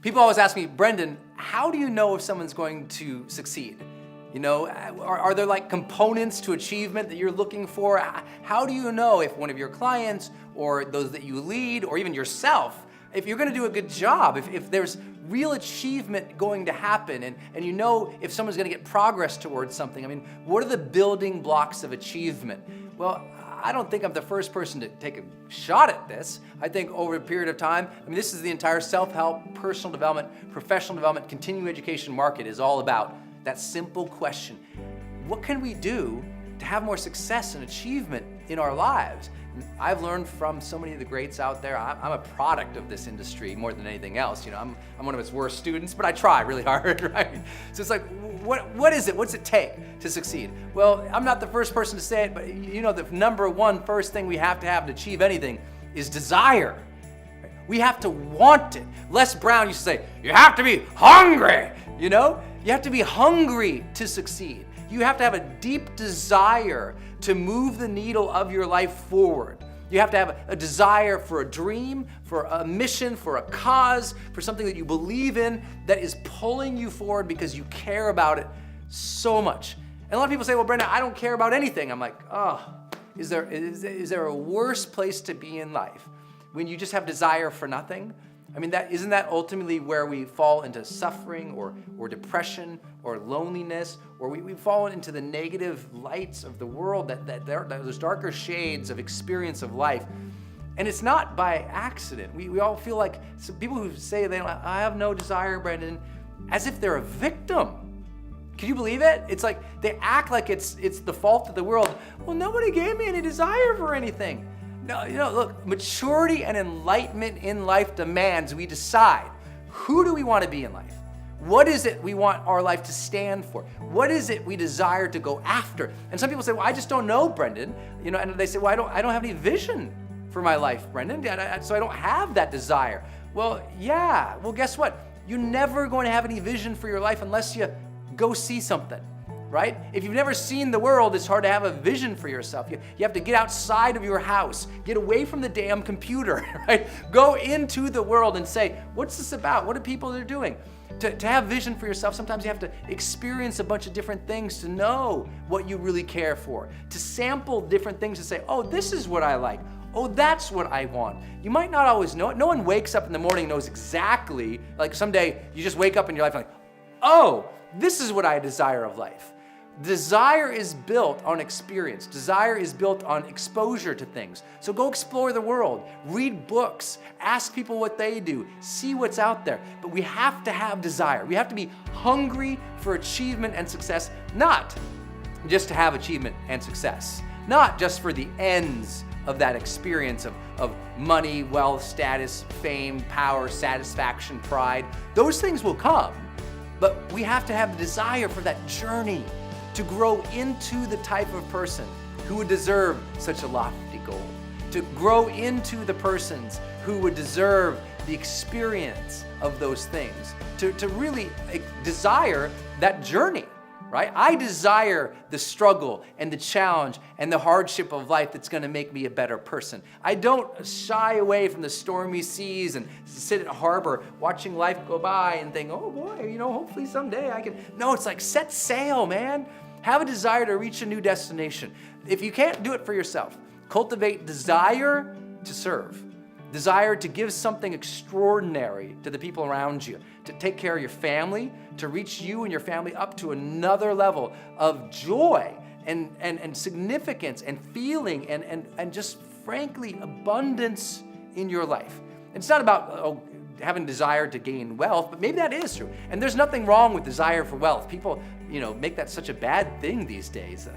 People always ask me, Brendan, how do you know if someone's going to succeed? You know, are there like components to achievement that you're looking for? How do you know if one of your clients or those that you lead or even yourself, if you're going to do a good job, if there's real achievement going to happen and you know if someone's going to get progress towards something? I mean, what are the building blocks of achievement? Well, I don't think I'm the first person to take a shot at this. I think over a period of time, this is the entire self-help, personal development, professional development, continuing education market is all about that simple question. What can we do to have more success and achievement in our lives? And I've learned from so many of the greats out there. I'm a product of this industry more than anything else. You know, I'm one of its worst students, but I try really hard, right? So it's like, what is it? What's it take to succeed? Well, I'm not the first person to say it, but you know, the number one first thing we have to achieve anything is desire. We have to want it. Les Brown used to say, you have to be hungry, you know? You have to be hungry to succeed. You have to have a deep desire to move the needle of your life forward. You have to have a desire for a dream, for a mission, for a cause, for something that you believe in that is pulling you forward because you care about it so much. And a lot of people say, well, Brenda, I don't care about anything. I'm like, oh, is there a worse place to be in life when you just have desire for nothing? I mean, isn't that ultimately where we fall into suffering or depression or loneliness, or we fall into the negative lights of the world, those darker shades of experience of life. And it's not by accident. We all feel like, so people who say I have no desire, Brendan, as if they're a victim. Can you believe it? It's like they act like it's the fault of the world. Well, nobody gave me any desire for anything. No, you know, look, maturity and enlightenment in life demands we decide, who do we want to be in life? What is it we want our life to stand for? What is it we desire to go after? And some people say, well, I just don't know, Brendan. You know, and they say, well, I don't have any vision for my life, Brendan, so I don't have that desire. Well, yeah, well, guess what? You're never going to have any vision for your life unless you go see something. Right? If you've never seen the world, it's hard to have a vision for yourself. You have to get outside of your house, get away from the damn computer, right? Go into the world and say, what's this about? What are people that are doing? To have vision for yourself, sometimes you have to experience a bunch of different things to know what you really care for, to sample different things to say, oh, this is what I like. Oh, that's what I want. You might not always know it. No one wakes up in the morning and knows exactly, like someday you just wake up in your life and like, oh, this is what I desire of life. Desire is built on experience. Desire is built on exposure to things. So go explore the world, read books, ask people what they do, see what's out there. But we have to have desire. We have to be hungry for achievement and success, not just to have achievement and success, not just for the ends of that experience of money, wealth, status, fame, power, satisfaction, pride. Those things will come, but we have to have the desire for that journey to grow into the type of person who would deserve such a lofty goal, to grow into the persons who would deserve the experience of those things, to really desire that journey, right? I desire the struggle and the challenge and the hardship of life that's going to make me a better person. I don't shy away from the stormy seas and sit at a harbor watching life go by and think, oh boy, you know, hopefully someday I can. No, it's like set sail, man. Have a desire to reach a new destination. If you can't do it for yourself, cultivate desire to serve, desire to give something extraordinary to the people around you, to take care of your family, to reach you and your family up to another level of joy and significance and feeling and just frankly abundance in your life. It's not about having desire to gain wealth, but maybe that is true. And there's nothing wrong with desire for wealth. People, make that such a bad thing these days.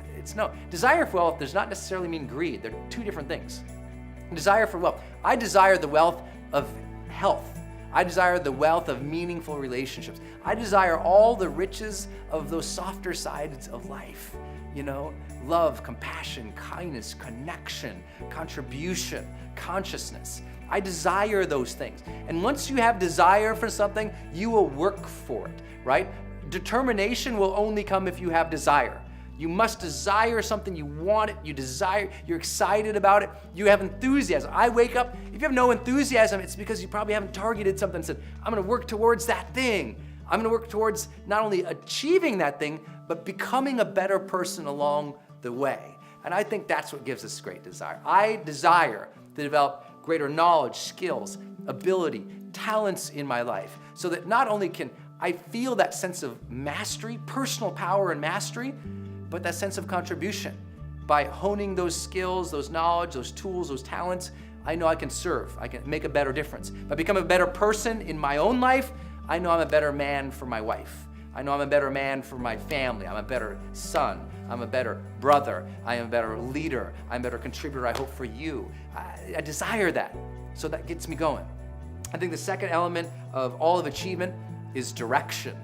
Desire for wealth does not necessarily mean greed. They're two different things. Desire for wealth. I desire the wealth of health. I desire the wealth of meaningful relationships. I desire all the riches of those softer sides of life. Love, compassion, kindness, connection, contribution, consciousness. I desire those things. And once you have desire for something, you will work for it, right? Determination will only come if you have desire. You must desire something, you want it, you're excited about it, you have enthusiasm. I wake up, if you have no enthusiasm, it's because you probably haven't targeted something and said, I'm gonna work towards that thing. I'm gonna work towards not only achieving that thing, but becoming a better person along the way. And I think that's what gives us great desire. I desire to develop greater knowledge, skills, ability, talents in my life, so that not only can I feel that sense of mastery, personal power and mastery, but that sense of contribution. By honing those skills, those knowledge, those tools, those talents, I know I can serve, I can make a better difference. By becoming a better person in my own life, I know I'm a better man for my wife. I know I'm a better man for my family. I'm a better son. I'm a better brother. I am a better leader. I'm a better contributor, I hope, for you. I desire that, so that gets me going. I think the second element of all of achievement is direction.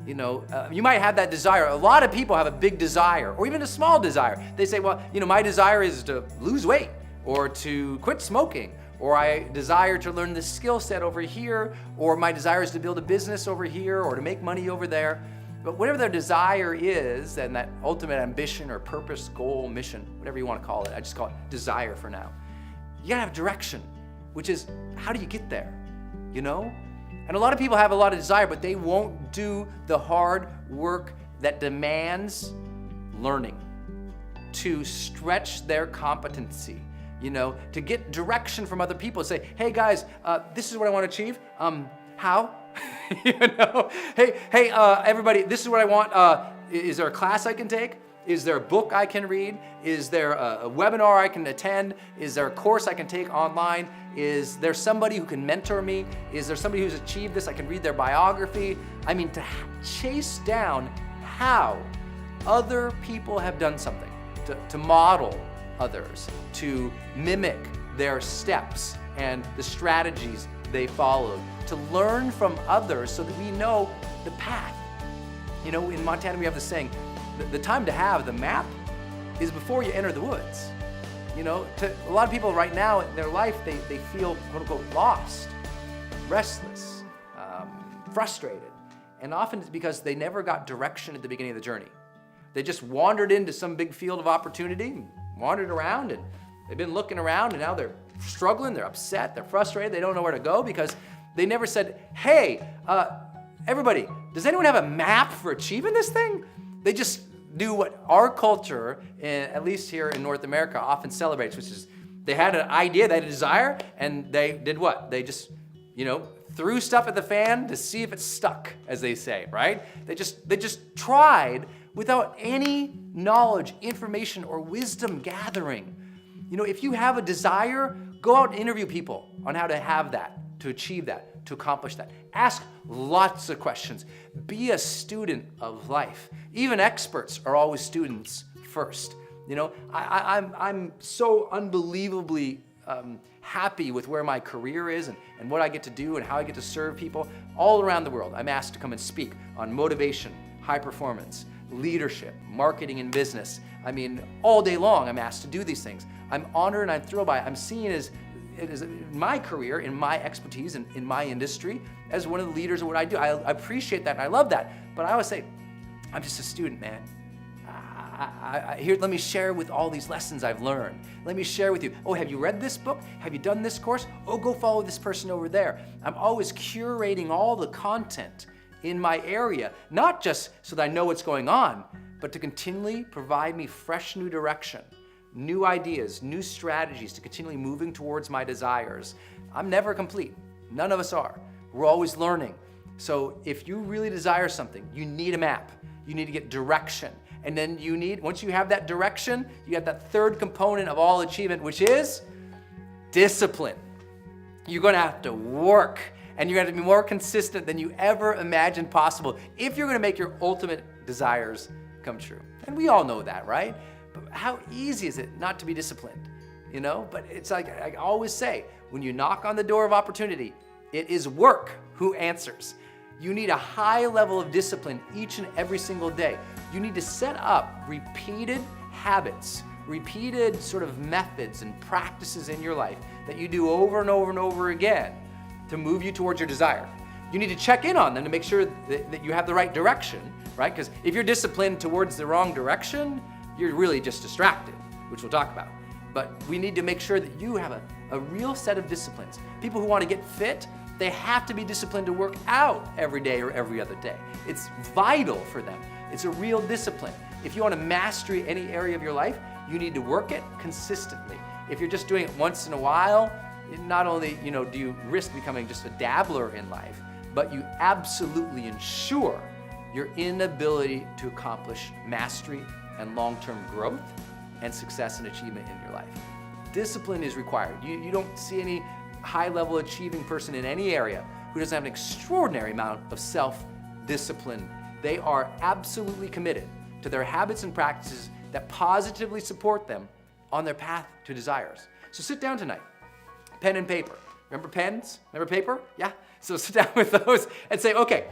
You know, you might have that desire. A lot of people have a big desire, or even a small desire. They say, well, you know, my desire is to lose weight, or to quit smoking, or I desire to learn this skill set over here, or my desire is to build a business over here, or to make money over there. But whatever their desire is, and that ultimate ambition or purpose, goal, mission, whatever you want to call it, I just call it desire for now. You gotta have direction, which is, how do you get there, you know? And a lot of people have a lot of desire, but they won't do the hard work that demands learning, to stretch their competency, you know, to get direction from other people. Say, hey guys, this is what I want to achieve. How? You know, hey, everybody, this is what I want. Is there a class I can take? Is there a book I can read? Is there a webinar I can attend? Is there a course I can take online? Is there somebody who can mentor me? Is there somebody who's achieved this? I can read their biography. I mean, to chase down how other people have done something, to model others, to mimic their steps and the strategies they followed, to learn from others so that we know the path. You know, in Montana we have this saying, the time to have the map is before you enter the woods. You know, a lot of people right now in their life, they feel, quote unquote, lost, restless, frustrated. And often it's because they never got direction at the beginning of the journey. They just wandered into some big field of opportunity, wandered around, and they've been looking around, and now they're struggling, they're upset, they're frustrated, they don't know where to go because they never said, hey, everybody, does anyone have a map for achieving this thing? They just do what our culture, at least here in North America, often celebrates, which is they had an idea, they had a desire, and they did what? They just, you know, threw stuff at the fan to see if it stuck, as they say, right? They just tried without any knowledge, information, or wisdom gathering. You know, if you have a desire, go out and interview people on how to have that, to achieve that, to accomplish that. Ask lots of questions. Be a student of life. Even experts are always students first. You know, I'm so unbelievably happy with where my career is and what I get to do and how I get to serve people all around the world. I'm asked to come and speak on motivation, high performance, leadership, marketing and business. I mean, all day long I'm asked to do these things. I'm honored and I'm thrilled by it. I'm seen as in my career, in my expertise, in my industry, as one of the leaders of what I do. I appreciate that and I love that. But I always say, I'm just a student, man. Here, let me share with all these lessons I've learned. Let me share with you. Oh, have you read this book? Have you done this course? Oh, go follow this person over there. I'm always curating all the content in my area, not just so that I know what's going on, but to continually provide me fresh new direction, new ideas, new strategies to continually moving towards my desires. I'm never complete. None of us are. We're always learning. So if you really desire something, you need a map. You need to get direction. And then you need, once you have that direction, you have that third component of all achievement, which is discipline. You're going to have to work, and you're going to have to be more consistent than you ever imagined possible if you're going to make your ultimate desires come true. And we all know that, right? But how easy is it not to be disciplined? You know, but it's like I always say, when you knock on the door of opportunity, it is work who answers. You need a high level of discipline each and every single day. You need to set up repeated habits, repeated sort of methods and practices in your life that you do over and over and over again to move you towards your desire. You need to check in on them to make sure that you have the right direction, right? Because if you're disciplined towards the wrong direction, you're really just distracted, which we'll talk about. But we need to make sure that you have a real set of disciplines. People who want to get fit, they have to be disciplined to work out every day or every other day. It's vital for them. It's a real discipline. If you want to master any area of your life, you need to work it consistently. If you're just doing it once in a while, not only do you risk becoming just a dabbler in life, but you absolutely ensure your inability to accomplish mastery and long-term growth and success and achievement in your life. Discipline is required. You don't see any high-level achieving person in any area who doesn't have an extraordinary amount of self-discipline. They are absolutely committed to their habits and practices that positively support them on their path to desires. So sit down tonight, pen and paper. Remember pens? Remember paper? Yeah? So sit down with those and say, okay,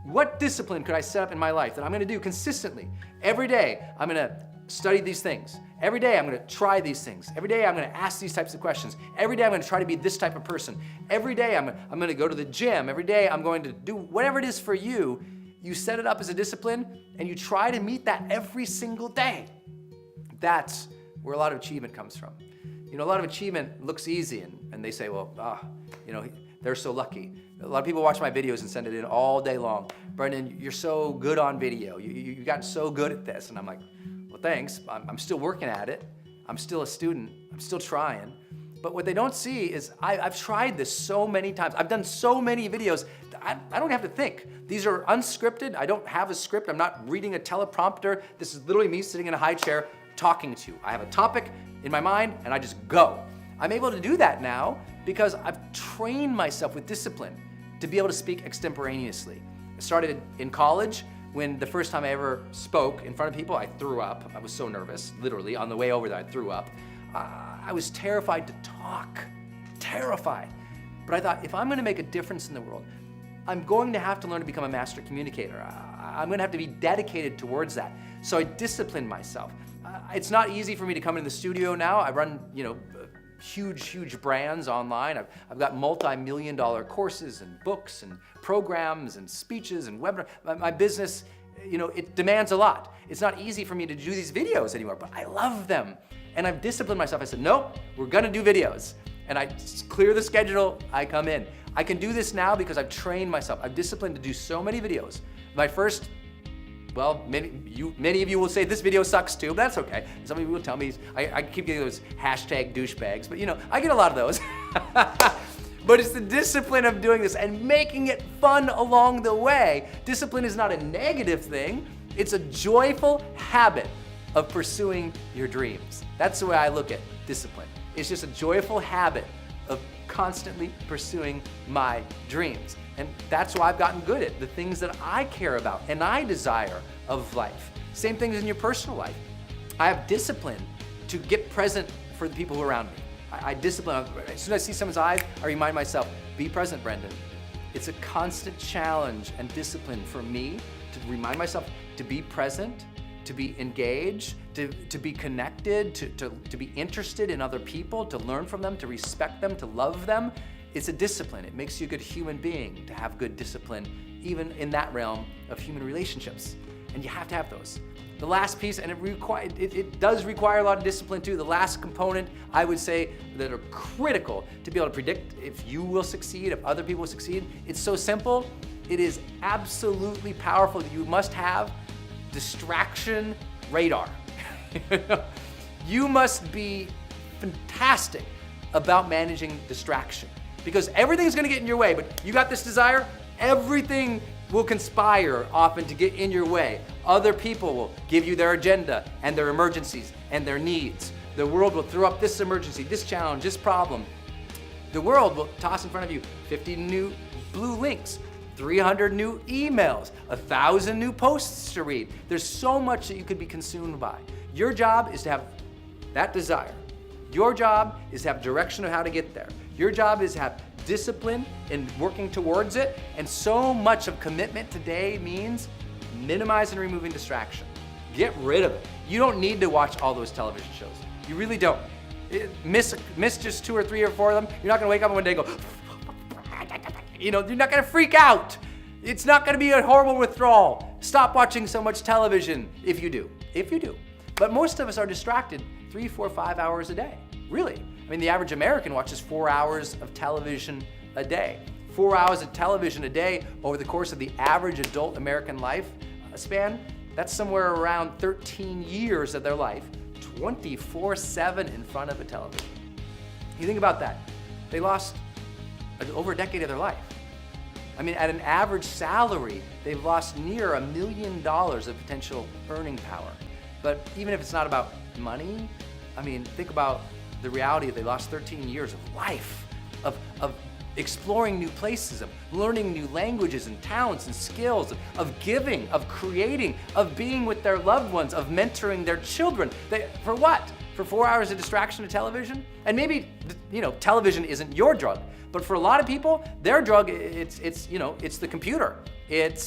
what discipline could I set up in my life that I'm gonna do consistently? Every day, I'm gonna study these things. Every day, I'm gonna try these things. Every day, I'm gonna ask these types of questions. Every day, I'm gonna try to be this type of person. Every day, I'm gonna go to the gym. Every day, I'm going to do whatever it is for you. You set it up as a discipline, and you try to meet that every single day. That's where a lot of achievement comes from. A lot of achievement looks easy, and they say, well, they're so lucky. A lot of people watch my videos and send it in all day long. Brendan, you're so good on video. You've gotten so good at this. And I'm like, well, thanks. I'm still working at it. I'm still a student. I'm still trying. But what they don't see is I've tried this so many times. I've done so many videos. I don't have to think. These are unscripted. I don't have a script. I'm not reading a teleprompter. This is literally me sitting in a high chair talking to you. I have a topic in my mind and I just go. I'm able to do that now because I've trained myself with discipline to be able to speak extemporaneously. I started in college when the first time I ever spoke in front of people, I threw up. I was so nervous, literally. On the way over there, I threw up. I was terrified to talk, terrified. But I thought, if I'm gonna make a difference in the world, I'm going to have to learn to become a master communicator. I'm gonna have to be dedicated towards that. So I disciplined myself. It's not easy for me to come into the studio now. I run, huge brands online. I've got multi-million-dollar courses and books and programs and speeches and webinars. My business, it demands a lot. It's not easy for me to do these videos anymore, but I love them. And I've disciplined myself. I said, nope, we're gonna do videos. And I clear the schedule, I come in. I can do this now because I've trained myself. I've disciplined to do so many videos. My first, many of you will say this video sucks too, but that's okay. Some of you will tell me, I keep getting those hashtag douchebags, but I get a lot of those. But it's the discipline of doing this and making it fun along the way. Discipline is not a negative thing. It's a joyful habit of pursuing your dreams. That's the way I look at discipline. It's just a joyful habit of constantly pursuing my dreams. And that's why I've gotten good at the things that I care about and I desire of life. Same things in your personal life. I have discipline to get present for the people who are around me. I discipline, as soon as I see someone's eyes, I remind myself, be present, Brendan. It's a constant challenge and discipline for me to remind myself to be present, to be engaged, to be connected, to be interested in other people, to learn from them, to respect them, to love them. It's a discipline. It makes you a good human being to have good discipline, even in that realm of human relationships. And you have to have those. The last piece, and it does require a lot of discipline too, the last component I would say that are critical to be able to predict if you will succeed, if other people will succeed. It's so simple. It is absolutely powerful that you must have distraction radar. You must be fantastic about managing distraction because everything's gonna get in your way, but you got this desire, everything will conspire often to get in your way. Other people will give you their agenda and their emergencies and their needs. The world will throw up this emergency, this challenge, this problem. The world will toss in front of you 50 new blue links, 300 new emails, 1,000 new posts to read. There's so much that you could be consumed by. Your job is to have that desire. Your job is to have direction of how to get there. Your job is to have discipline in working towards it, and so much of commitment today means minimizing and removing distraction. Get rid of it. You don't need to watch all those television shows. You really don't. Miss just 2 or 3 or 4 of them. You're not gonna wake up one day and go, you're not gonna freak out. It's not gonna be a horrible withdrawal. Stop watching so much television if you do. But most of us are distracted 3, 4, 5 hours a day, really. I mean, the average American watches 4 hours of television a day. 4 hours of television a day over the course of the average adult American life span, that's somewhere around 13 years of their life, 24/7 in front of a television. You think about that. They lost over a decade of their life. I mean, at an average salary, they've lost near $1 million of potential earning power. But even if it's not about money, I mean, think about the reality that they lost 13 years of life, of exploring new places, of learning new languages and talents and skills, of giving, of creating, of being with their loved ones, of mentoring their children. For what? For 4 hours of distraction to television? And maybe, television isn't your drug, but for a lot of people, their drug, it's the computer.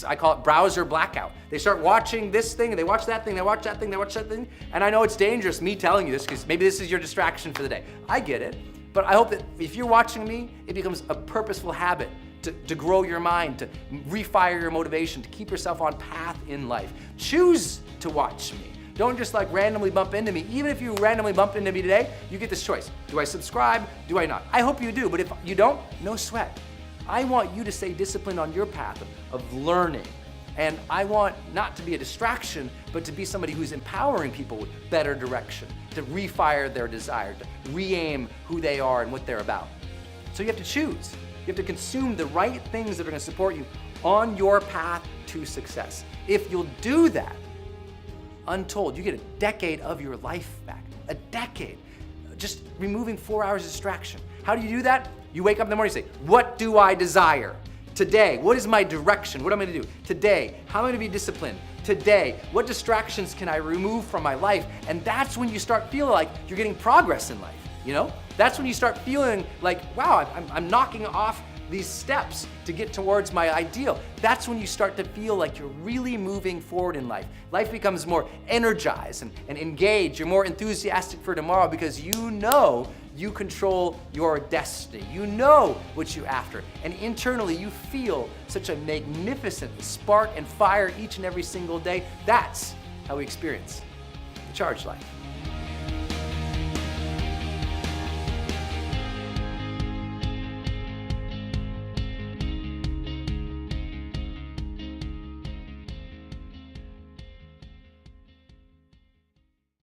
I call it browser blackout. They start watching this thing, and they watch that thing, they watch that thing, they watch that thing. And I know it's dangerous me telling you this, because maybe this is your distraction for the day. I get it, but I hope that if you're watching me, it becomes a purposeful habit to grow your mind, to refire your motivation, to keep yourself on path in life. Choose to watch me. Don't just randomly bump into me. Even if you randomly bump into me today, you get this choice. Do I subscribe? Do I not? I hope you do, but if you don't, no sweat. I want you to stay disciplined on your path of learning. And I want not to be a distraction, but to be somebody who's empowering people with better direction, to refire their desire, to re-aim who they are and what they're about. So you have to choose. You have to consume the right things that are going to support you on your path to success. If you'll do that, untold, you get a decade of your life back. A decade. Just removing 4 hours of distraction. How do you do that? You wake up in the morning and say, what do I desire? Today, what is my direction? What am I going to do? Today, how am I going to be disciplined? Today, what distractions can I remove from my life? And that's when you start feeling like you're getting progress in life, That's when you start feeling like, wow, I'm knocking off these steps to get towards my ideal. That's when you start to feel like you're really moving forward in life. Life becomes more energized and engaged. You're more enthusiastic for tomorrow because you control your destiny. You know what you're after. And internally, you feel such a magnificent spark and fire each and every single day. That's how we experience the charged life.